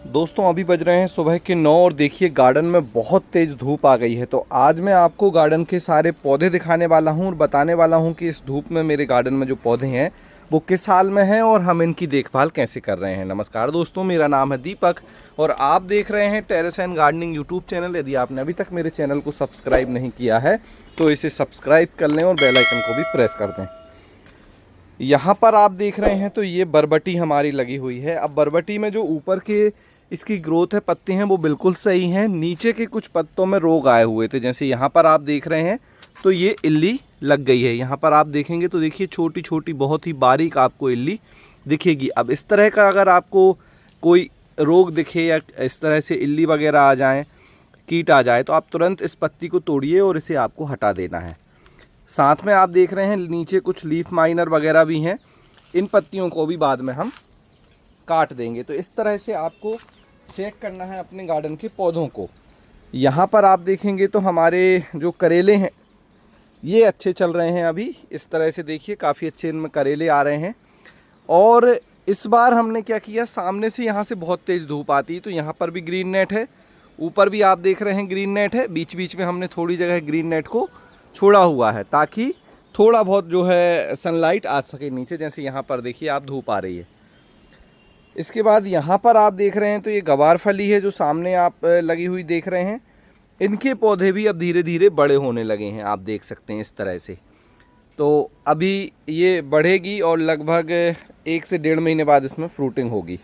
दोस्तों अभी बज रहे हैं सुबह के 9 और देखिए गार्डन में बहुत तेज़ धूप आ गई है। तो आज मैं आपको गार्डन के सारे पौधे दिखाने वाला हूं और बताने वाला हूं कि इस धूप में मेरे गार्डन में जो पौधे हैं वो किस हाल में हैं और हम इनकी देखभाल कैसे कर रहे हैं। नमस्कार दोस्तों, मेरा नाम है दीपक और आप देख रहे हैं terrace and gardening YouTube channel. यदि आपने अभी तक मेरे चैनल को सब्सक्राइब नहीं किया है तो इसे सब्सक्राइब कर लें और बेल आइकन को भी प्रेस कर दें। यहाँ पर आप देख रहे हैं तो ये बरबटी हमारी लगी हुई है। अब बरबटी में जो ऊपर के इसकी ग्रोथ है, पत्ते हैं, वो बिल्कुल सही हैं। नीचे के कुछ पत्तों में रोग आए हुए थे, जैसे यहाँ पर आप देख रहे हैं तो ये इल्ली लग गई है। यहाँ पर आप देखेंगे तो देखिए छोटी छोटी बहुत ही बारीक आपको इल्ली दिखेगी। अब इस तरह का अगर आपको कोई रोग दिखे या इस तरह से इल्ली वगैरह आ जाएँ, कीट आ जाए, तो आप तुरंत इस पत्ती को तोड़िए और इसे आपको हटा देना है। साथ में आप देख रहे हैं नीचे कुछ लीफ माइनर वगैरह भी हैं, इन पत्तियों को भी बाद में हम काट देंगे। तो इस तरह से आपको चेक करना है अपने गार्डन के पौधों को। यहाँ पर आप देखेंगे तो हमारे जो करेले हैं ये अच्छे चल रहे हैं अभी। इस तरह से देखिए काफ़ी अच्छे इनमें करेले आ रहे हैं। और इस बार हमने क्या किया, सामने से यहाँ से बहुत तेज़ धूप आती है तो यहाँ पर भी ग्रीन नेट है, ऊपर भी आप देख रहे हैं ग्रीन नेट है। बीच बीच में हमने थोड़ी जगह ग्रीन नेट को छोड़ा हुआ है ताकि थोड़ा बहुत जो है सनलाइट आ सके नीचे। जैसे यहाँ पर देखिए आप धूप आ रही है। इसके बाद यहाँ पर आप देख रहे हैं तो ये गवार फली है जो सामने आप लगी हुई देख रहे हैं। इनके पौधे भी अब धीरे धीरे बड़े होने लगे हैं, आप देख सकते हैं इस तरह से। तो अभी ये बढ़ेगी और लगभग 1 से 1.5 महीने बाद इसमें फ्रूटिंग होगी।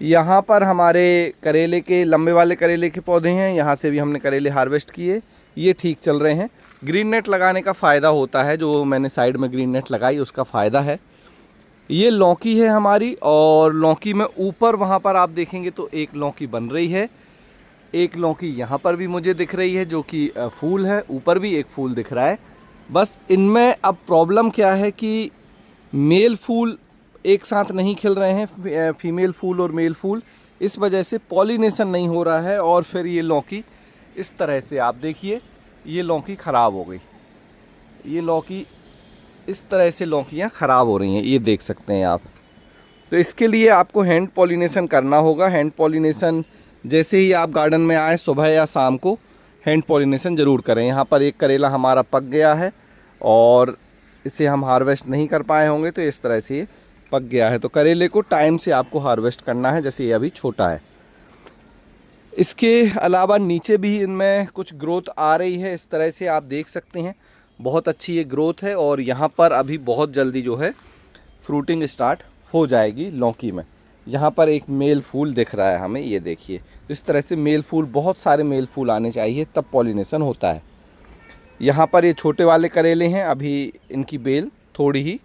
यहाँ पर हमारे करेले के लंबे वाले करेले के पौधे हैं, यहाँ से भी हमने करेले हार्वेस्ट किए, ये ठीक चल रहे हैं। ग्रीन नेट लगाने का फ़ायदा होता है, जो मैंने साइड में ग्रीन नेट लगाई उसका फ़ायदा है। ये लौकी है हमारी, और लौकी में ऊपर वहाँ पर आप देखेंगे तो एक लौकी बन रही है, एक लौकी यहाँ पर भी मुझे दिख रही है जो कि फूल है, ऊपर भी एक फूल दिख रहा है। बस इनमें अब प्रॉब्लम क्या है कि मेल फूल एक साथ नहीं खिल रहे हैं, फीमेल फूल और मेल फूल, इस वजह से पॉलिनेशन नहीं हो रहा है। और फिर ये लौकी इस तरह से आप देखिए, ये लौकी ख़राब हो गई। ये लौकी इस तरह से लौकियाँ ख़राब हो रही हैं, ये देख सकते हैं आप। तो इसके लिए आपको हैंड पॉलिनेशन करना होगा। हैंड पॉलिनेशन जैसे ही आप गार्डन में आए, सुबह या शाम को हैंड पॉलिनेशन ज़रूर करें। यहाँ पर एक करेला हमारा पक गया है और इसे हम हार्वेस्ट नहीं कर पाए होंगे, तो इस तरह से ये पक गया है। तो करेले को टाइम से आपको हार्वेस्ट करना है, जैसे ये अभी छोटा है। इसके अलावा नीचे भी इनमें कुछ ग्रोथ आ रही है, इस तरह से आप देख सकते हैं, बहुत अच्छी ये ग्रोथ है। और यहाँ पर अभी बहुत जल्दी जो है फ्रूटिंग स्टार्ट हो जाएगी लौकी में। यहाँ पर एक मेल फूल दिख रहा है हमें, ये देखिए। इस तरह से मेल फूल, बहुत सारे मेल फूल आने चाहिए तब पॉलिनेशन होता है। यहाँ पर ये छोटे वाले करेले हैं, अभी इनकी बेल थोड़ी ही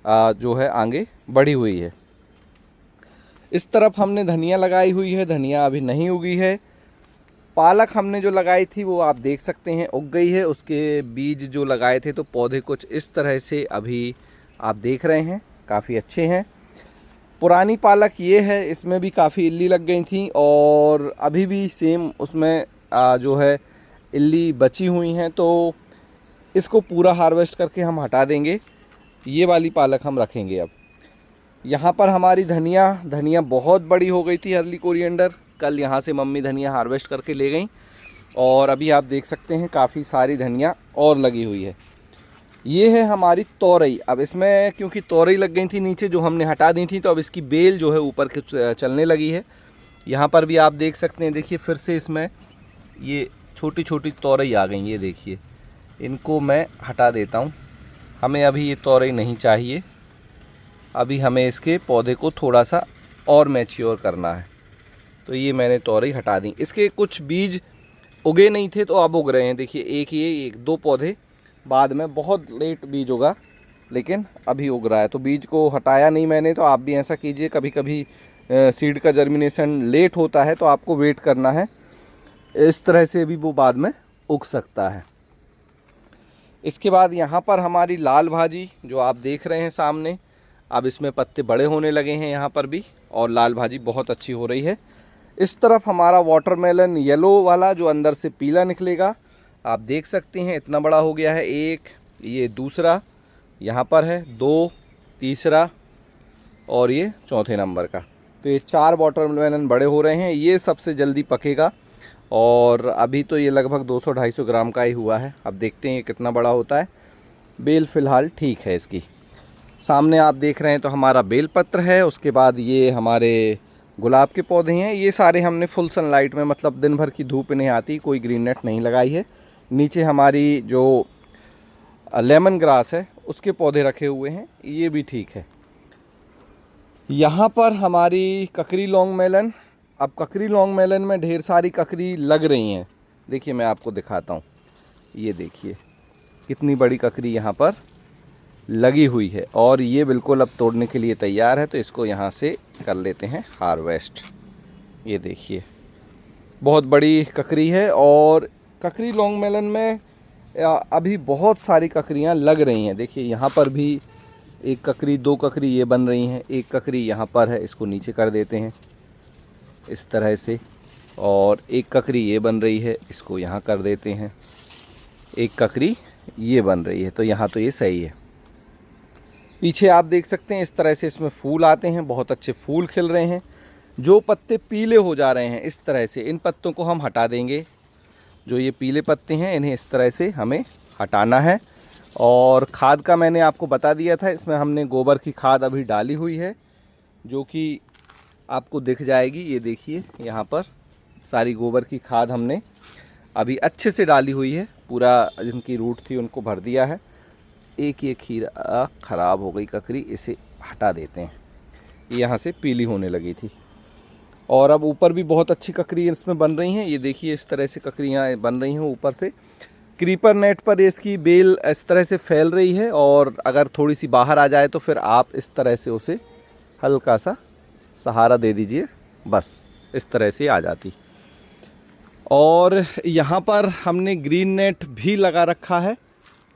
जो है आगे बढ़ी हुई है। इस तरफ हमने धनिया लगाई हुई है, धनिया अभी नहीं उगी है। पालक हमने जो लगाई थी वो आप देख सकते हैं उग गई है। उसके बीज जो लगाए थे तो पौधे कुछ इस तरह से अभी आप देख रहे हैं, काफ़ी अच्छे हैं। पुरानी पालक ये है, इसमें भी काफ़ी इल्ली लग गई थी और अभी भी सेम उसमें जो है इल्ली बची हुई हैं। तो इसको पूरा हार्वेस्ट करके हम हटा देंगे, ये वाली पालक हम रखेंगे। अब यहाँ पर हमारी धनिया बहुत बड़ी हो गई थी, अर्ली कोरिएंडर। कल यहाँ से मम्मी धनिया हार्वेस्ट करके ले गई और अभी आप देख सकते हैं काफ़ी सारी धनिया और लगी हुई है। ये है हमारी तोरई। अब इसमें क्योंकि तोरई लग गई थी नीचे जो हमने हटा दी थी, तो अब इसकी बेल जो है ऊपर के चलने लगी है। यहाँ पर भी आप देख सकते हैं, देखिए फिर से इसमें ये छोटी छोटी तोरई आ गई, ये देखिए। इनको मैं हटा देता हूँ, हमें अभी ये तोरई नहीं चाहिए। अभी हमें इसके पौधे को थोड़ा सा और मैच्योर करना है, तो ये मैंने तोरई हटा दी। इसके कुछ बीज उगे नहीं थे तो अब उग रहे हैं, देखिए। एक 2 पौधे बाद में, बहुत लेट बीज उगा लेकिन अभी उग रहा है। तो बीज को हटाया नहीं मैंने, तो आप भी ऐसा कीजिए। कभी कभी सीड का जर्मिनेशन लेट होता है तो आपको वेट करना है, इस तरह से भी वो बाद में उग सकता है। इसके बाद यहाँ पर हमारी लाल भाजी जो आप देख रहे हैं सामने, अब इसमें पत्ते बड़े होने लगे हैं यहाँ पर भी, और लाल भाजी बहुत अच्छी हो रही है। इस तरफ हमारा वाटरमेलन येलो वाला जो अंदर से पीला निकलेगा, आप देख सकते हैं इतना बड़ा हो गया है। एक ये दूसरा यहाँ पर है, 2 तीसरा और ये चौथे नंबर का। तो ये 4 वाटरमेलन बड़े हो रहे हैं, ये सबसे जल्दी पकेगा। और अभी तो ये लगभग 200-250 ग्राम का ही हुआ है। अब देखते हैं ये कितना बड़ा होता है। बेल फ़िलहाल ठीक है इसकी। सामने आप देख रहे हैं तो हमारा बेल पत्र है, उसके बाद ये हमारे गुलाब के पौधे हैं। ये सारे हमने फुल सनलाइट में, मतलब दिन भर की धूप इन्हें आती, कोई ग्रीन नेट नहीं लगाई है। नीचे हमारी जो लेमन ग्रास है उसके पौधे रखे हुए हैं, ये भी ठीक है। यहाँ पर हमारी ककड़ी लॉन्ग मेलन। अब ककड़ी लॉन्ग मेलन में ढेर सारी ककड़ी लग रही हैं। देखिए मैं आपको दिखाता हूँ, ये देखिए कितनी बड़ी ककड़ी यहाँ पर लगी हुई है और ये बिल्कुल अब तोड़ने के लिए तैयार है। तो इसको यहाँ से कर लेते हैं हार्वेस्ट। ये देखिए बहुत बड़ी ककड़ी है और ककड़ी लॉन्ग मेलन में अभी बहुत सारी ककड़ियाँ लग रही हैं। देखिए यहाँ पर भी एक ककड़ी, 2 ककड़ी ये बन रही हैं, एक ककड़ी यहाँ पर है, इसको नीचे कर देते हैं इस तरह से। और एक ककड़ी ये बन रही है, इसको यहाँ कर देते हैं। एक ककड़ी ये बन रही है, तो यहाँ तो ये सही है। पीछे आप देख सकते हैं इस तरह से इसमें फूल आते हैं, बहुत अच्छे फूल खिल रहे हैं। जो पत्ते पीले हो जा रहे हैं इस तरह से, इन पत्तों को हम हटा देंगे। जो ये पीले पत्ते हैं इन्हें इस तरह से हमें हटाना है। और खाद का मैंने आपको बता दिया था, इसमें हमने गोबर की खाद अभी डाली हुई है, जो कि आपको दिख जाएगी। ये देखिए यहाँ पर सारी गोबर की खाद हमने अभी अच्छे से डाली हुई है। पूरा जिनकी रूट थी उनको भर दिया है। एक ये खीरा ख़राब हो गई ककड़ी, इसे हटा देते हैं, ये यहाँ से पीली होने लगी थी। और अब ऊपर भी बहुत अच्छी ककड़ी इसमें बन रही हैं। ये देखिए इस तरह से ककड़ियाँ बन रही हैं ऊपर से। क्रीपर नेट पर इसकी बेल इस तरह से फैल रही है और अगर थोड़ी सी बाहर आ जाए तो फिर आप इस तरह से उसे हल्का सा सहारा दे दीजिए, बस इस तरह से आ जाती। और यहाँ पर हमने ग्रीन नेट भी लगा रखा है।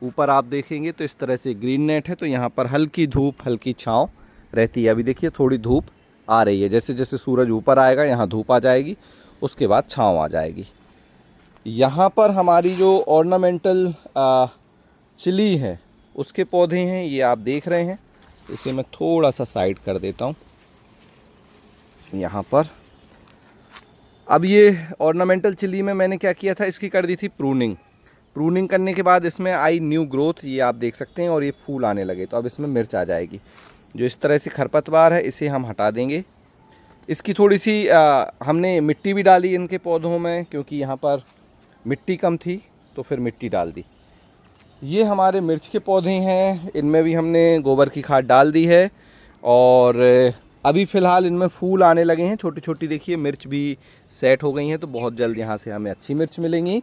ऊपर आप देखेंगे तो इस तरह से ग्रीन नेट है, तो यहाँ पर हल्की धूप हल्की छाँव रहती है। अभी देखिए थोड़ी धूप आ रही है, जैसे जैसे सूरज ऊपर आएगा यहाँ धूप आ जाएगी, उसके बाद छाँव आ जाएगी। यहाँ पर हमारी जो ऑर्नामेंटल चिली है उसके पौधे हैं, ये आप देख रहे हैं। इसे मैं थोड़ा सा साइड कर देता हूँ यहाँ पर। अब ये ऑर्नामेंटल चिली में मैंने क्या किया था, इसकी कर दी थी प्रूनिंग करने के बाद इसमें आई न्यू ग्रोथ, ये आप देख सकते हैं, और ये फूल आने लगे। तो अब इसमें मिर्च आ जाएगी। जो इस तरह से खरपतवार है इसे हम हटा देंगे। इसकी थोड़ी सी हमने मिट्टी भी डाली इनके पौधों में, क्योंकि यहाँ पर मिट्टी कम थी तो फिर मिट्टी डाल दी। ये हमारे मिर्च के पौधे हैं, इनमें भी हमने गोबर की खाद डाल दी है और अभी फ़िलहाल इनमें फूल आने लगे हैं छोटी छोटी। देखिए मिर्च भी सेट हो गई हैं, तो बहुत जल्द यहाँ से हमें अच्छी मिर्च मिलेंगी।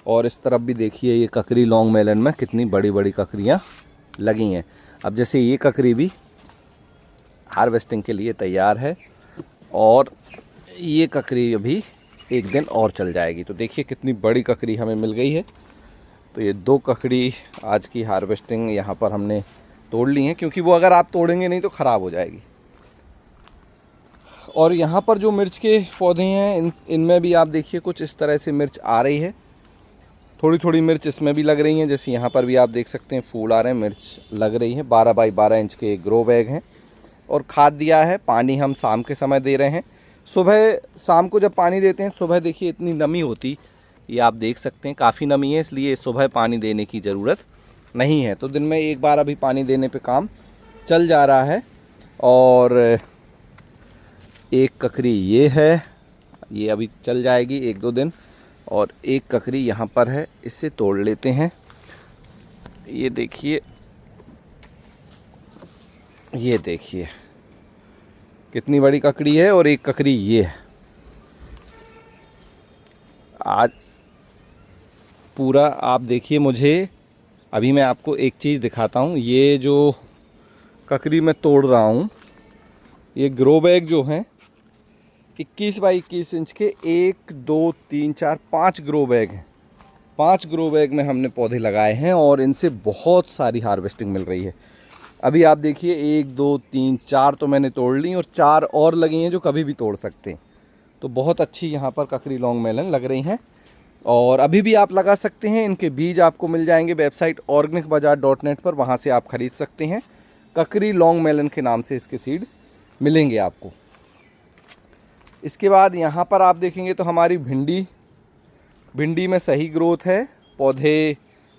और इस तरफ भी देखिए ये ककड़ी लॉन्ग मेलन में कितनी बड़ी बड़ी ककड़ियाँ लगी हैं। अब जैसे ये ककड़ी भी हार्वेस्टिंग के लिए तैयार है और ये ककड़ी अभी एक दिन और चल जाएगी। तो देखिए कितनी बड़ी ककड़ी हमें मिल गई है। तो ये 2 ककड़ी आज की हार्वेस्टिंग यहाँ पर हमने तोड़ ली हैं, क्योंकि वो अगर आप तोड़ेंगे नहीं तो ख़राब हो जाएगी। और यहाँ पर जो मिर्च के पौधे हैं इनमें भी आप देखिए कुछ इस तरह से मिर्च आ रही है। थोड़ी थोड़ी मिर्च इसमें भी लग रही हैं, जैसे यहाँ पर भी आप देख सकते हैं फूल आ रहे हैं, मिर्च लग रही है। 12 बाई 12 इंच के ग्रो बैग हैं और खाद दिया है। पानी हम शाम के समय दे रहे हैं। सुबह शाम को जब पानी देते हैं, सुबह देखिए इतनी नमी होती, ये आप देख सकते हैं काफ़ी नमी है, इसलिए सुबह पानी देने की ज़रूरत नहीं है। तो दिन में एक बार अभी पानी देने पे काम चल जा रहा है। और एक ककड़ी ये है, ये अभी चल जाएगी 1-2 दिन। और एक ककड़ी यहाँ पर है, इससे तोड़ लेते हैं। ये देखिए कितनी बड़ी ककड़ी है और एक ककड़ी ये है। आज पूरा आप देखिए, मुझे अभी मैं आपको एक चीज़ दिखाता हूँ। ये जो ककड़ी मैं तोड़ रहा हूँ, ये ग्रो बैग जो हैं 21 बाई 21 इंच के 1 2 3 4 5 ग्रो बैग हैं। 5 ग्रो बैग में हमने पौधे लगाए हैं और इनसे बहुत सारी हार्वेस्टिंग मिल रही है। अभी आप देखिए 1 2 3 4 तो मैंने तोड़ ली और 4 और लगी हैं जो कभी भी तोड़ सकते हैं। तो बहुत अच्छी यहाँ पर ककड़ी लॉन्ग मेलन लग रही हैं और अभी भी आप लगा सकते हैं। इनके बीज आपको मिल जाएंगे वेबसाइट organicbazaar.net पर, वहाँ से आप ख़रीद सकते हैं। ककड़ी लॉन्ग मेलन के नाम से इसके सीड मिलेंगे आपको। इसके बाद यहाँ पर आप देखेंगे तो हमारी भिंडी में सही ग्रोथ है, पौधे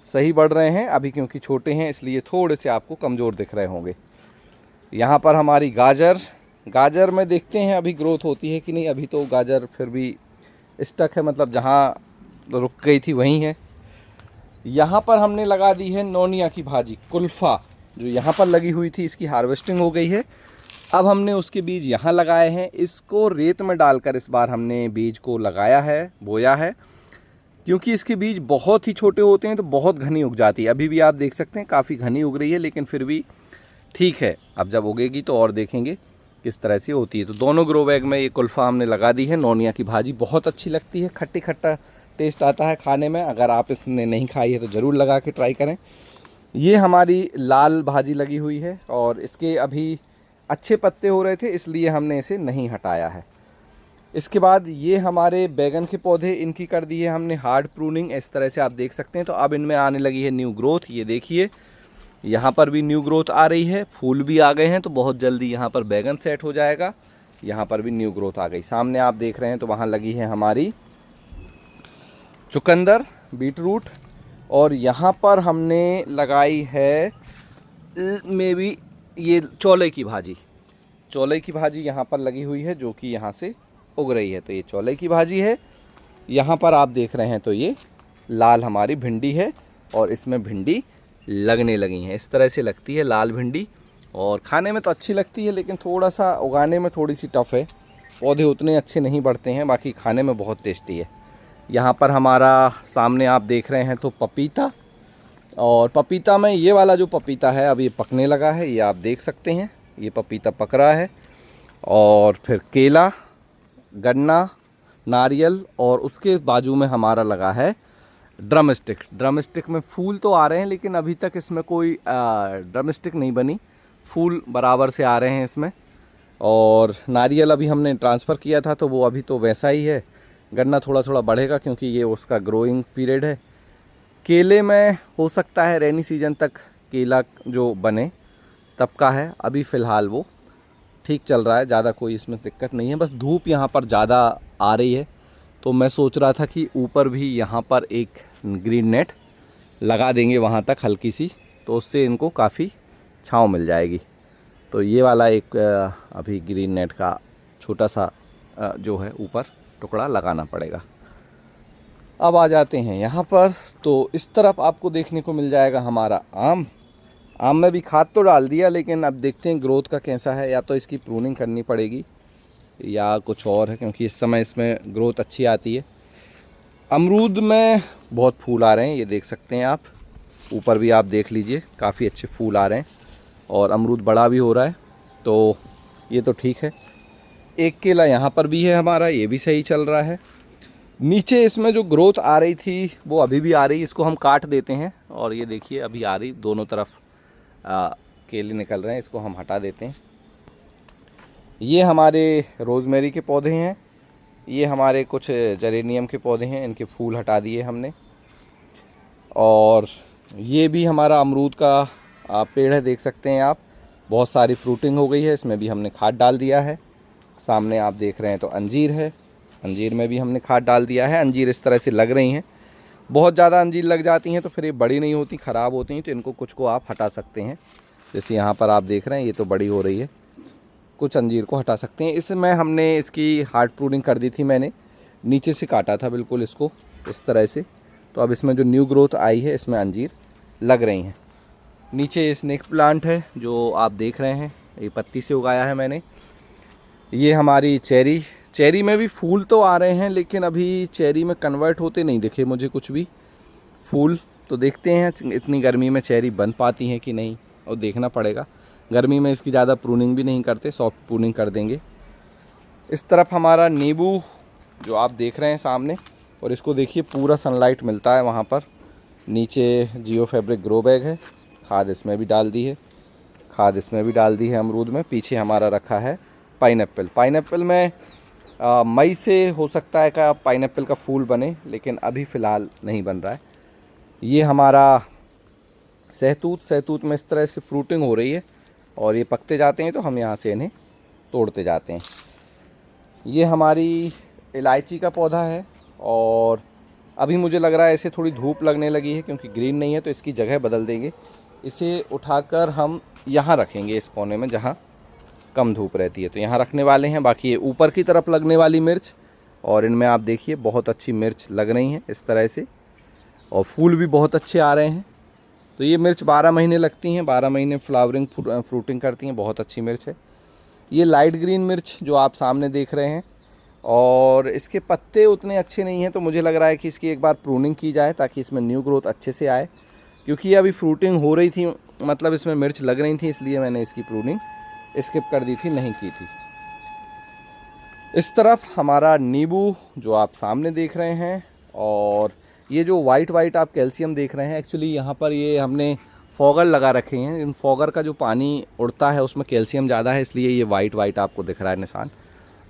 सही बढ़ रहे हैं अभी, क्योंकि छोटे हैं इसलिए थोड़े से आपको कमज़ोर दिख रहे होंगे। यहाँ पर हमारी गाजर में देखते हैं अभी ग्रोथ होती है कि नहीं। अभी तो गाजर फिर भी स्टक है, मतलब जहाँ रुक गई थी वहीं है। यहाँ पर हमने लगा दी है नोनिया की भाजी, कुल्फ़ा, जो यहाँ पर लगी हुई थी इसकी हार्वेस्टिंग हो गई है। अब हमने उसके बीज यहाँ लगाए हैं, इसको रेत में डालकर इस बार हमने बीज को लगाया है, बोया है, क्योंकि इसके बीज बहुत ही छोटे होते हैं तो बहुत घनी उग जाती है। अभी भी आप देख सकते हैं काफ़ी घनी उग रही है, लेकिन फिर भी ठीक है। अब जब उगेगी तो और देखेंगे किस तरह से होती है। तो दोनों ग्रो बैग में ये कुल्फ़ा हमने लगा दी है। नोनिया की भाजी बहुत अच्छी लगती है, खट्टी खट्टा टेस्ट आता है खाने में। अगर आप इसने नहीं खाई है तो ज़रूर लगा के ट्राई करें। ये हमारी लाल भाजी लगी हुई है और इसके अभी अच्छे पत्ते हो रहे थे इसलिए हमने इसे नहीं हटाया है। इसके बाद ये हमारे बैगन के पौधे, इनकी कर दी है हमने हार्ड प्रूनिंग, इस तरह से आप देख सकते हैं। तो अब इनमें आने लगी है न्यू ग्रोथ। ये देखिए यहाँ पर भी न्यू ग्रोथ आ रही है, फूल भी आ गए हैं, तो बहुत जल्दी यहाँ पर बैगन सेट हो जाएगा। यहाँ पर भी न्यू ग्रोथ आ गई। सामने आप देख रहे हैं तो वहाँ लगी है हमारी चुकंदर, बीटरूट, और यहाँ पर हमने लगाई है मे बी ये चौले की भाजी यहाँ पर लगी हुई है, जो कि यहाँ से उग रही है। तो ये चौले की भाजी है। यहाँ पर आप देख रहे हैं तो ये लाल हमारी भिंडी है और इसमें भिंडी लगने लगी हैं। इस तरह से लगती है लाल भिंडी, और खाने में तो अच्छी लगती है लेकिन थोड़ा सा उगाने में थोड़ी सी टफ़ है, पौधे उतने अच्छे नहीं बढ़ते हैं, बाकी खाने में बहुत टेस्टी है। यहाँ पर हमारा सामने आप देख रहे हैं तो पपीता, और पपीता में ये वाला जो पपीता है अब ये पकने लगा है, ये आप देख सकते हैं, ये पपीता पक रहा है। और फिर केला, गन्ना, नारियल, और उसके बाजू में हमारा लगा है ड्रम स्टिक में फूल तो आ रहे हैं लेकिन अभी तक इसमें कोई ड्रम स्टिक नहीं बनी, फूल बराबर से आ रहे हैं इसमें। और नारियल अभी हमने ट्रांसफ़र किया था तो वो अभी तो वैसा ही है। गन्ना थोड़ा थोड़ा बढ़ेगा क्योंकि ये उसका ग्रोइंग पीरियड है। केले में हो सकता है रेनी सीजन तक केला जो बने तब का है, अभी फ़िलहाल वो ठीक चल रहा है, ज़्यादा कोई इसमें दिक्कत नहीं है। बस धूप यहाँ पर ज़्यादा आ रही है तो मैं सोच रहा था कि ऊपर भी यहाँ पर एक ग्रीन नेट लगा देंगे वहाँ तक हल्की सी, तो उससे इनको काफ़ी छाँव मिल जाएगी। तो ये वाला एक अभी ग्रीन नेट का छोटा सा जो है ऊपर टुकड़ा लगाना पड़ेगा। अब आ जाते हैं यहाँ पर, तो इस तरफ आपको देखने को मिल जाएगा हमारा आम में भी खाद तो डाल दिया, लेकिन अब देखते हैं ग्रोथ का कैसा है। या तो इसकी प्रूनिंग करनी पड़ेगी या कुछ और है, क्योंकि इस समय इसमें ग्रोथ अच्छी आती है। अमरूद में बहुत फूल आ रहे हैं, ये देख सकते हैं आप, ऊपर भी आप देख लीजिए काफ़ी अच्छे फूल आ रहे हैं और अमरूद बड़ा भी हो रहा है, तो ये तो ठीक है। एक केला यहाँ पर भी है हमारा, ये भी सही चल रहा है। नीचे इसमें जो ग्रोथ आ रही थी वो अभी भी आ रही है, इसको हम काट देते हैं और ये देखिए अभी आ रही, दोनों तरफ केले निकल रहे हैं, इसको हम हटा देते हैं। ये हमारे रोज़मेरी के पौधे हैं, ये हमारे कुछ जेरेनियम के पौधे हैं, इनके फूल हटा दिए हमने। और ये भी हमारा अमरूद का पेड़ है, देख सकते हैं आप, बहुत सारी फ्रूटिंग हो गई है, इसमें भी हमने खाद डाल दिया है। सामने आप देख रहे हैं तो अंजीर है, अंजीर में भी हमने खाद डाल दिया है। अंजीर इस तरह से लग रही हैं, बहुत ज़्यादा अंजीर लग जाती हैं तो फिर ये बड़ी नहीं होती, ख़राब होती हैं, तो इनको कुछ को आप हटा सकते हैं। जैसे यहाँ पर आप देख रहे हैं ये तो बड़ी हो रही है, कुछ अंजीर को हटा सकते हैं। इसमें हमने इसकी हार्ड प्रूनिंग कर दी थी, मैंने नीचे से काटा था बिल्कुल इसको इस तरह से, तो अब इसमें जो न्यू ग्रोथ आई है इसमें अंजीर लग रही हैं। नीचे स्नेक प्लांट है जो आप देख रहे हैं, ये पत्ती से उगाया है मैंने। ये हमारी चेरी में भी फूल तो आ रहे हैं लेकिन अभी चेरी में कन्वर्ट होते नहीं दिखे मुझे कुछ भी फूल, तो देखते हैं इतनी गर्मी में चेरी बन पाती हैं कि नहीं, और देखना पड़ेगा। गर्मी में इसकी ज़्यादा प्रूनिंग भी नहीं करते, सॉफ्ट प्रूनिंग कर देंगे। इस तरफ हमारा नींबू जो आप देख रहे हैं सामने, और इसको देखिए पूरा सनलाइट मिलता है वहाँ पर। नीचे जियो फैब्रिक ग्रो बैग है, खाद इसमें भी डाल दी है, अमरूद में। पीछे हमारा रखा है पाइनएप्पल में मई से हो सकता है कि पाइनएप्पल का फूल बने, लेकिन अभी फ़िलहाल नहीं बन रहा है। ये हमारा सहतूत में इस तरह से फ्रूटिंग हो रही है और ये पकते जाते हैं तो हम यहाँ से इन्हें तोड़ते जाते हैं। ये हमारी इलायची का पौधा है और अभी मुझे लग रहा है इसे थोड़ी धूप लगने लगी है क्योंकि ग्रीन नहीं है, तो इसकी जगह बदल देंगे। इसे उठाकर हम यहाँ रखेंगे इस कोने में जहाँ कम धूप रहती है, तो यहाँ रखने वाले हैं। बाकी ये ऊपर की तरफ लगने वाली मिर्च, और इनमें आप देखिए बहुत अच्छी मिर्च लग रही हैं इस तरह से, और फूल भी बहुत अच्छे आ रहे हैं। तो ये मिर्च 12 महीने लगती हैं, 12 महीने फ्लावरिंग फ्रूटिंग करती हैं, बहुत अच्छी मिर्च है। ये लाइट ग्रीन मिर्च जो आप सामने देख रहे हैं, और इसके पत्ते उतने अच्छे नहीं हैं, तो मुझे लग रहा है कि इसकी एक बार प्रूनिंग की जाए ताकि इसमें न्यू ग्रोथ अच्छे से आए, क्योंकि ये अभी फ्रूटिंग हो रही थी, मतलब इसमें मिर्च लग रही थी, इसलिए मैंने इसकी प्रूनिंग स्किप कर दी थी, नहीं की थी। इस तरफ हमारा नींबू जो आप सामने देख रहे हैं, और ये जो वाइट वाइट आप कैल्शियम देख रहे हैं, एक्चुअली यहाँ पर ये हमने फॉगर लगा रखे हैं। इन फॉगर का जो पानी उड़ता है उसमें कैल्शियम ज़्यादा है, इसलिए ये वाइट वाइट आपको दिख रहा है निशान।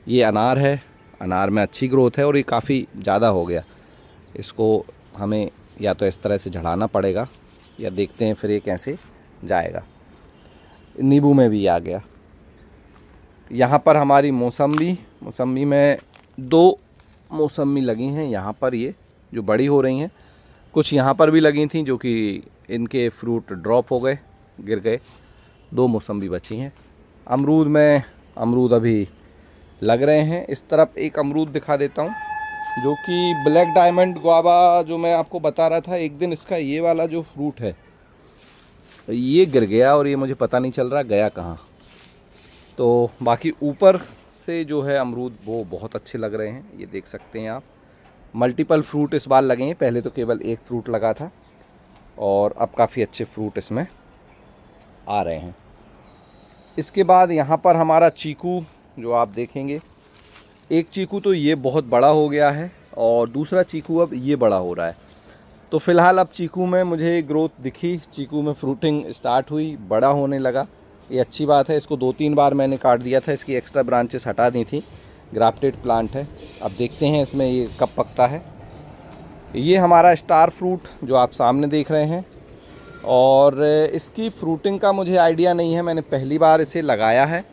ये अनार है, अनार में अच्छी ग्रोथ है और ये काफ़ी ज़्यादा हो गया। इसको हमें या तो इस तरह से झड़ाना पड़ेगा, या देखते हैं फिर ये कैसे जाएगा। नींबू में भी आ गया। यहाँ पर हमारी मौसम्बी में 2 मौसम्बी लगी हैं यहाँ पर, ये जो बड़ी हो रही हैं। कुछ यहाँ पर भी लगी थी जो कि इनके फ्रूट ड्रॉप हो गए, गिर गए। 2 मौसम्बी बची हैं। अमरूद अभी लग रहे हैं। इस तरफ एक अमरूद दिखा देता हूँ जो कि ब्लैक डायमंड गुआवा, जो मैं आपको बता रहा था एक दिन, इसका ये वाला जो फ्रूट है ये गिर गया और ये मुझे पता नहीं चल रहा गया कहाँ। तो बाकी ऊपर से जो है अमरूद वो बहुत अच्छे लग रहे हैं, ये देख सकते हैं आप। मल्टीपल फ्रूट इस बार लगे हैं, पहले तो केवल एक फ्रूट लगा था, और अब काफ़ी अच्छे फ्रूट इसमें आ रहे हैं। इसके बाद यहाँ पर हमारा चीकू जो आप देखेंगे, एक चीकू तो ये बहुत बड़ा हो गया है और दूसरा चीकू अब ये बड़ा हो रहा है। तो फ़िलहाल अब चीकू में मुझे ग्रोथ दिखी, चीकू में फ्रूटिंग स्टार्ट हुई, बड़ा होने लगा, ये अच्छी बात है। इसको 2-3 बार मैंने काट दिया था, इसकी एक्स्ट्रा ब्रांचेस हटा दी थी। ग्राफ्टेड प्लांट है। अब देखते हैं इसमें ये कब पकता है। ये हमारा स्टार फ्रूट जो आप सामने देख रहे हैं, और इसकी फ्रूटिंग का मुझे आइडिया नहीं है, मैंने पहली बार इसे लगाया है।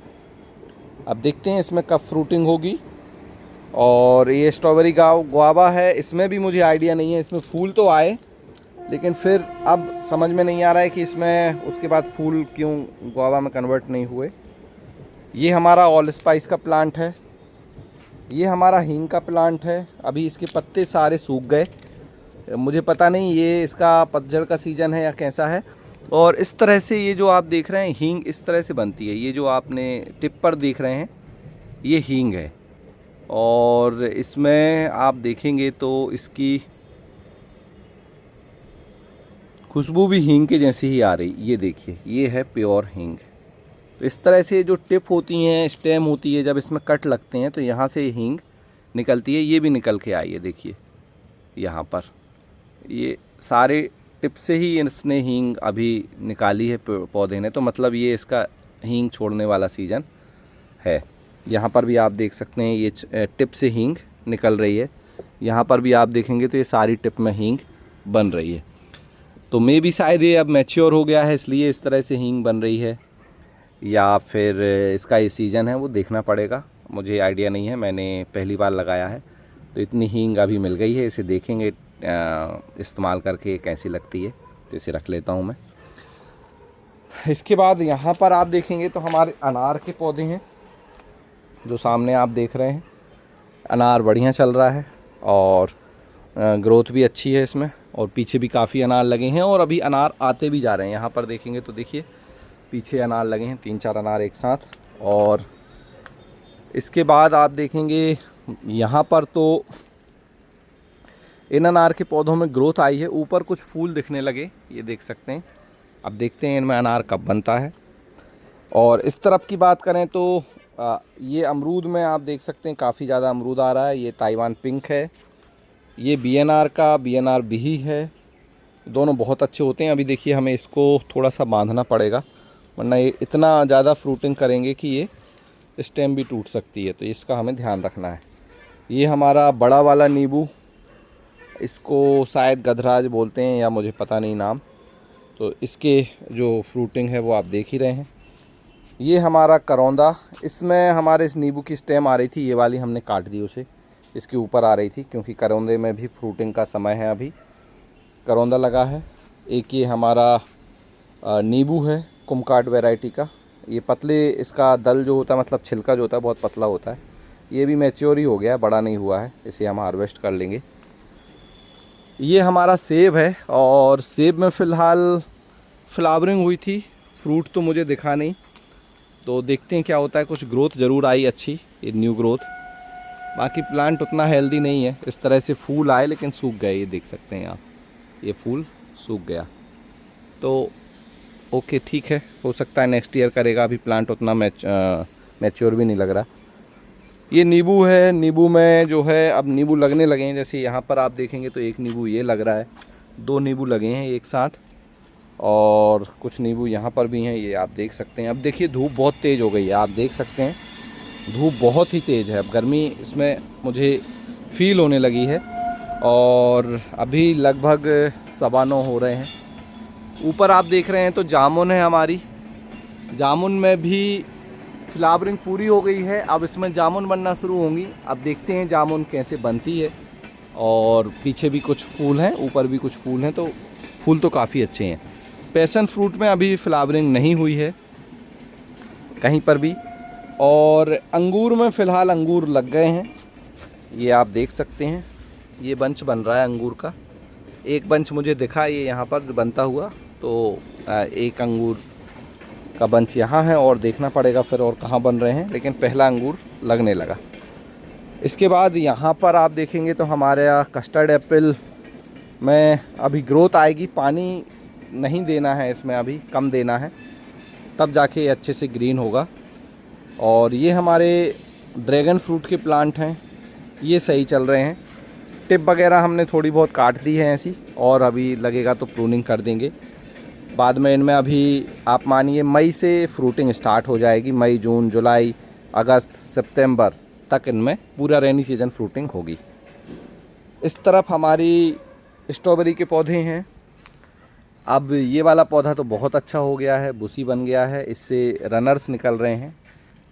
अब देखते हैं इसमें कब फ्रूटिंग होगी। और ये स्ट्रॉबेरी गुआवा है, इसमें भी मुझे आइडिया नहीं है। इसमें फूल तो आए, लेकिन फिर अब समझ में नहीं आ रहा है कि इसमें उसके बाद फूल क्यों गुआवा में कन्वर्ट नहीं हुए। ये हमारा ऑल स्पाइस का प्लांट है। ये हमारा हींग का प्लांट है। अभी इसके पत्ते सारे सूख गए, मुझे पता नहीं ये इसका पतझड़ का सीज़न है या कैसा है। और इस तरह से ये जो आप देख रहे हैं हींग इस तरह से बनती है। ये जो आपने टिप पर देख रहे हैं ये हींग है, और इसमें आप देखेंगे तो इसकी खुशबू भी हींग के जैसी ही आ रही। ये देखिए, ये है प्योर हींग। तो इस तरह से जो टिप होती हैं, स्टेम होती है, जब इसमें कट लगते हैं तो यहाँ से हींग निकलती है। ये भी निकल के आई है, देखिए यहाँ पर ये सारे टिप से ही इसने हींग अभी निकाली है पौधे ने। तो मतलब ये इसका हींग छोड़ने वाला सीज़न है। यहाँ पर भी आप देख सकते हैं ये टिप से हींग निकल रही है। यहाँ पर भी आप देखेंगे तो ये सारी टिप में हींग बन रही है। तो मे भी शायद ये अब मैच्योर हो गया है इसलिए इस तरह से हींग बन रही है, या फिर इसका ये सीज़न है वो देखना पड़ेगा, मुझे आइडिया नहीं है। मैंने पहली बार लगाया है तो इतनी हींग अभी मिल गई है। इसे देखेंगे इस्तेमाल करके कैसी लगती है। तो इसे रख लेता हूँ मैं। इसके बाद यहाँ पर आप देखेंगे तो हमारे अनार के पौधे हैं जो सामने आप देख रहे हैं। अनार बढ़िया चल रहा है और ग्रोथ भी अच्छी है इसमें, और पीछे भी काफ़ी अनार लगे हैं और अभी अनार आते भी जा रहे हैं। यहाँ पर देखेंगे तो देखिए पीछे अनार लगे हैं, 3-4 अनार एक साथ। और इसके बाद आप देखेंगे यहाँ पर तो इन अनार के पौधों में ग्रोथ आई है, ऊपर कुछ फूल दिखने लगे, ये देख सकते हैं। अब देखते हैं इनमें अनार कब बनता है। और इस तरफ की बात करें तो ये अमरूद में आप देख सकते हैं काफ़ी ज़्यादा अमरूद आ रहा है। ये ताइवान पिंक है, ये बीएनआर का बीएनआर बिही है। दोनों बहुत अच्छे होते हैं। अभी देखिए हमें इसको थोड़ा सा बांधना पड़ेगा, वरना ये इतना ज़्यादा फ्रूटिंग करेंगे कि ये स्टेम भी टूट सकती है, तो इसका हमें ध्यान रखना है। ये हमारा बड़ा वाला नींबू, इसको शायद गधराज बोलते हैं या मुझे पता नहीं नाम। तो इसके जो फ्रूटिंग है वो आप देख ही रहे हैं। ये हमारा करौंदा, इसमें हमारे इस नींबू की स्टेम आ रही थी, ये वाली हमने काट दी उसे, इसके ऊपर आ रही थी क्योंकि करौंदे में भी फ्रूटिंग का समय है। अभी करौंदा लगा है। एक ये हमारा नींबू है कुमकाट वैरायटी का, ये पतले, इसका दल जो होता है मतलब छिलका जो होता है बहुत पतला होता है। ये भी मैच्योर ही हो गया है, बड़ा नहीं हुआ है, इसे हम हार्वेस्ट कर लेंगे। ये हमारा सेब है और सेब में फ़िलहाल फ्लावरिंग हुई थी, फ्रूट तो मुझे दिखा नहीं, तो देखते हैं क्या होता है। कुछ ग्रोथ ज़रूर आई अच्छी, ये न्यू ग्रोथ। बाकी प्लांट उतना हेल्दी नहीं है। इस तरह से फूल आए लेकिन सूख गए, ये देख सकते हैं आप, ये फूल सूख गया। तो ओके ठीक है, हो सकता है नेक्स्ट ईयर करेगा, अभी प्लांट उतना मैच्योर भी नहीं लग रहा। ये नींबू है, नींबू में जो है अब नींबू लगने लगे हैं। जैसे यहाँ पर आप देखेंगे तो एक नींबू ये लग रहा है, 2 नींबू लगे हैं एक साथ, और कुछ नींबू यहाँ पर भी हैं, ये आप देख सकते हैं। अब देखिए धूप बहुत तेज़ हो गई है, आप देख सकते हैं धूप बहुत ही तेज़ है। अब गर्मी इसमें मुझे फील होने लगी है और अभी लगभग 9:15 हो रहे हैं। ऊपर आप देख रहे हैं तो जामुन है हमारी, जामुन में भी फ्लावरिंग पूरी हो गई है। अब इसमें जामुन बनना शुरू होंगी। अब देखते हैं जामुन कैसे बनती है। और पीछे भी कुछ फूल हैं, ऊपर भी कुछ फूल हैं, तो फूल तो काफ़ी अच्छे हैं। पैसन फ्रूट में अभी फ्लावरिंग नहीं हुई है कहीं पर भी। और अंगूर में फ़िलहाल अंगूर लग गए हैं, ये आप देख सकते हैं। ये बंच बन रहा है अंगूर का, एक बंच मुझे दिखा ये यहाँ पर बनता हुआ, तो एक अंगूर का बंच यहाँ है और देखना पड़ेगा फिर और कहाँ बन रहे हैं, लेकिन पहला अंगूर लगने लगा। इसके बाद यहाँ पर आप देखेंगे तो हमारे यहाँ कस्टर्ड एप्पल में अभी ग्रोथ आएगी। पानी नहीं देना है इसमें, अभी कम देना है, तब जाके ये अच्छे से ग्रीन होगा। और ये हमारे ड्रैगन फ्रूट के प्लांट हैं, ये सही चल रहे हैं। टिप वगैरह हमने थोड़ी बहुत काट दी है ऐसी, और अभी लगेगा तो प्रूनिंग कर देंगे बाद में। इनमें अभी आप मानिए मई से फ्रूटिंग स्टार्ट हो जाएगी, मई, जून, जुलाई, अगस्त, सितंबर तक इनमें पूरा रेनी सीजन फ्रूटिंग होगी। इस तरफ हमारी स्ट्रॉबेरी के पौधे हैं। अब ये वाला पौधा तो बहुत अच्छा हो गया है, बुशी बन गया है, इससे रनर्स निकल रहे हैं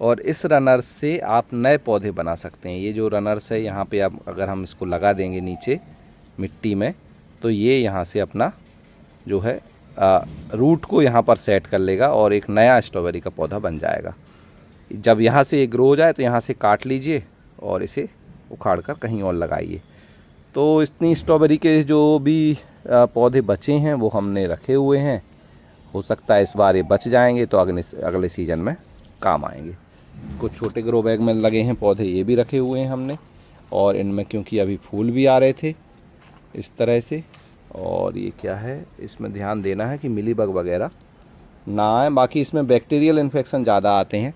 और इस रनर्स से आप नए पौधे बना सकते हैं। ये जो रनर्स है यहाँ पे आप अगर हम इसको लगा देंगे नीचे मिट्टी में, तो ये यहाँ से अपना जो है रूट को यहाँ पर सेट कर लेगा और एक नया स्ट्रॉबेरी का पौधा बन जाएगा। जब यहाँ से ये ग्रो हो जाए तो यहाँ से काट लीजिए और इसे उखाड़ कर कहीं और लगाइए। तो इतनी स्ट्रॉबेरी के जो भी पौधे बचे हैं वो हमने रखे हुए हैं। हो सकता है इस बार ये बच जाएंगे तो अगले सीज़न में काम आएंगे। कुछ छोटे ग्रो बैग में लगे हैं पौधे, ये भी रखे हुए हैं हमने। और इनमें क्योंकि अभी फूल भी आ रहे थे इस तरह से। और ये क्या है, इसमें ध्यान देना है कि मिलीबग वगैरह ना आए। बाकी इसमें बैक्टीरियल इन्फेक्शन ज़्यादा आते हैं,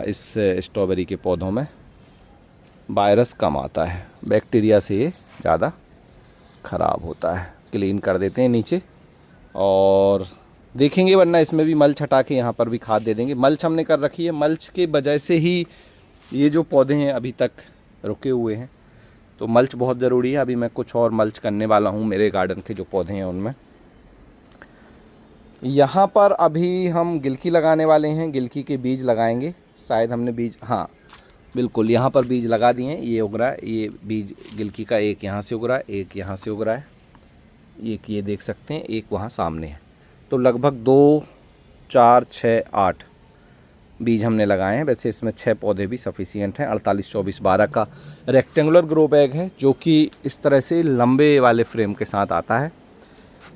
इस स्ट्रॉबेरी के पौधों में वायरस कम आता है, बैक्टीरिया से ये ज़्यादा ख़राब होता है। क्लीन कर देते हैं नीचे और देखेंगे, वरना इसमें भी मल्च हटा के यहाँ पर भी खाद दे देंगे। मल्च हमने कर रखी है, मल्च के वजह से ही ये जो पौधे हैं अभी तक रुके हुए हैं, तो मल्च बहुत ज़रूरी है। अभी मैं कुछ और मल्च करने वाला हूँ मेरे गार्डन के जो पौधे हैं उनमें। यहाँ पर अभी हम गिलकी लगाने वाले हैं, गिलकी के बीज लगाएंगे। शायद हमने बीज, हाँ बिल्कुल, यहाँ पर बीज लगा दिए हैं, ये उग रहा है। ये बीज गिलकी का एक यहाँ से उग रहा है, एक यहाँ से उग रहा है, एक ये देख सकते हैं, एक वहाँ सामने है। तो लगभग 2, 4, 6, 8 बीज हमने लगाए हैं। वैसे इसमें 6 पौधे भी सफिशिएंट हैं। 48, 24, 12 का रेक्टेंगुलर ग्रो बैग है, जो कि इस तरह से लंबे वाले फ्रेम के साथ आता है।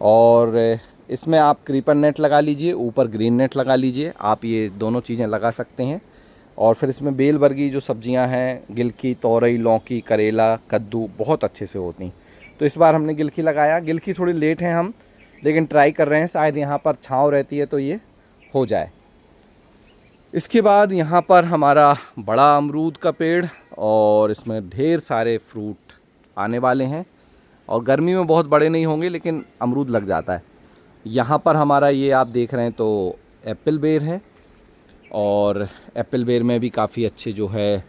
और इसमें आप क्रीपर नेट लगा लीजिए, ऊपर ग्रीन नेट लगा लीजिए, आप ये दोनों चीज़ें लगा सकते हैं। और फिर इसमें बेल वर्गीय जो सब्जियां हैं, गिलकी, तोरई, लौकी, करेला, कद्दू बहुत अच्छे से होती हैं। तो इस बार हमने गिलकी लगाया। गिलकी थोड़ी लेट है हम, लेकिन ट्राई कर रहे हैं, शायद यहाँ पर छाँव रहती है तो ये हो जाए। इसके बाद यहाँ पर हमारा बड़ा अमरूद का पेड़, और इसमें ढेर सारे फ्रूट आने वाले हैं। और गर्मी में बहुत बड़े नहीं होंगे लेकिन अमरूद लग जाता है। यहाँ पर हमारा ये आप देख रहे हैं तो एप्पल बेर है, और एप्पल बेर में भी काफ़ी अच्छे जो है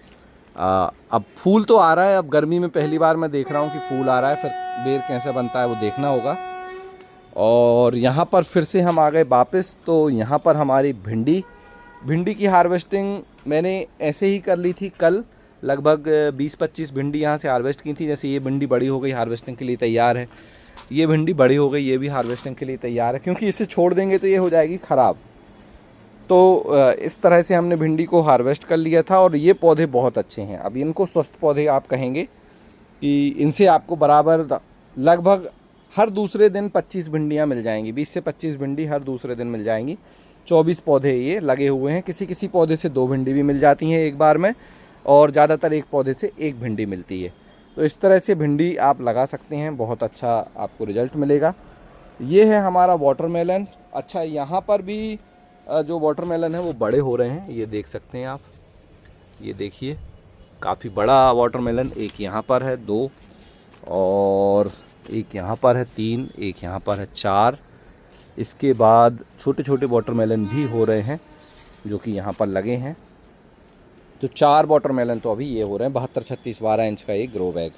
अब फूल तो आ रहा है। अब गर्मी में पहली बार मैं देख रहा हूँ कि फूल आ रहा है, फिर बेर कैसे बनता है वो देखना होगा। और यहाँ पर फिर से हम आ गए वापस, तो यहाँ पर हमारी भिंडी भिंडी की हार्वेस्टिंग मैंने ऐसे ही कर ली थी कल, लगभग 20-25 भिंडी यहाँ से हार्वेस्ट की थी। जैसे ये भिंडी बड़ी हो गई, हार्वेस्टिंग के लिए तैयार है। ये भिंडी बड़ी हो गई, ये भी हार्वेस्टिंग के लिए तैयार है, क्योंकि इसे छोड़ देंगे तो ये हो जाएगी ख़राब। तो इस तरह से हमने भिंडी को हार्वेस्ट कर लिया था। और ये पौधे बहुत अच्छे हैं। अब इनको स्वस्थ पौधे आप कहेंगे कि इनसे आपको बराबर लगभग हर दूसरे दिन 25 भिंडियाँ मिल जाएंगी। 20 से 25 भिंडी हर दूसरे दिन मिल जाएंगी। 24 पौधे ये लगे हुए हैं। किसी किसी पौधे से 2 भिंडी भी मिल जाती हैं एक बार में, और ज़्यादातर एक पौधे से 1 भिंडी मिलती है। तो इस तरह से भिंडी आप लगा सकते हैं, बहुत अच्छा आपको रिज़ल्ट मिलेगा। ये है हमारा वाटरमेलन। अच्छा, यहाँ पर भी जो वाटरमेलन है वो बड़े हो रहे हैं, ये देख सकते हैं आप। ये देखिए काफ़ी बड़ा वाटरमेलन, एक यहाँ पर है 2, और एक यहाँ पर है 3, एक यहाँ पर है 4। इसके बाद छोटे छोटे वाटरमेलन भी हो रहे हैं जो कि यहाँ पर लगे हैं। तो 4 वाटरमेलन तो अभी ये हो रहे हैं। 72, 36, 12 इंच का एक ग्रो बैग।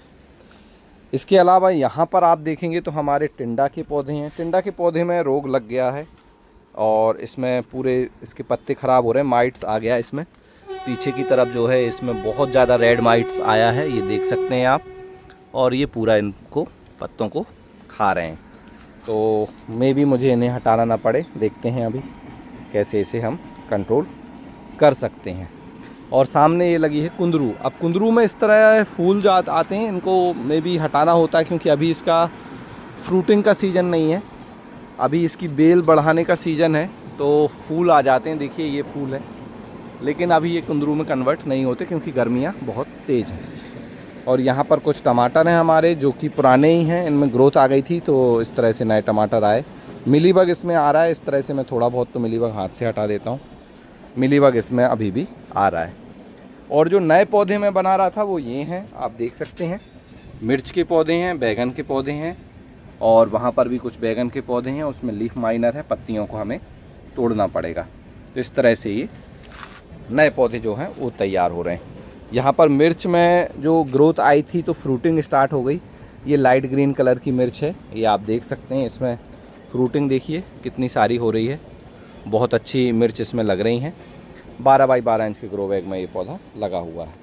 इसके अलावा यहाँ पर आप देखेंगे तो हमारे टिंडा के पौधे हैं। टिंडा के पौधे में रोग लग गया है और इसमें पूरे इसके पत्ते ख़राब हो रहे हैं। माइट्स आ गया इसमें, पीछे की तरफ जो है इसमें बहुत ज़्यादा रेड माइट्स आया है, ये देख सकते हैं आप। और ये पूरा इनको पत्तों को खा रहे हैं। तो मे भी मुझे इन्हें हटाना ना पड़े। देखते हैं अभी कैसे इसे हम कंट्रोल कर सकते हैं। और सामने ये लगी है कुंदरू। अब कुंदरू में इस तरह फूल आते हैं, इनको मे भी हटाना होता है क्योंकि अभी इसका फ्रूटिंग का सीज़न नहीं है, अभी इसकी बेल बढ़ाने का सीज़न है। तो फूल आ जाते हैं, देखिए ये फूल है, लेकिन अभी ये कुंदरू में कन्वर्ट नहीं होते क्योंकि गर्मियाँ बहुत तेज़ हैं। और यहाँ पर कुछ टमाटर हैं हमारे जो कि पुराने ही हैं, इनमें ग्रोथ आ गई थी तो इस तरह से नए टमाटर आए। मिलीबग इसमें आ रहा है, इस तरह से मैं थोड़ा बहुत तो मिलीबग हाथ से हटा देता हूँ। मिलीबग इसमें अभी भी आ रहा है। और जो नए पौधे मैं बना रहा था वो ये हैं, आप देख सकते हैं। मिर्च के पौधे हैं, बैगन के पौधे हैं, और वहाँ पर भी कुछ बैगन के पौधे हैं। उसमें लीफ माइनर है, पत्तियों को हमें तोड़ना पड़ेगा। तो इस तरह से ये नए पौधे जो हैं वो तैयार हो रहे हैं। यहाँ पर मिर्च में जो ग्रोथ आई थी तो फ्रूटिंग स्टार्ट हो गई। ये लाइट ग्रीन कलर की मिर्च है, ये आप देख सकते हैं। इसमें फ्रूटिंग देखिए कितनी सारी हो रही है, बहुत अच्छी मिर्च इसमें लग रही हैं। 12 बाई 12 इंच के ग्रो बैग में ये पौधा लगा हुआ है।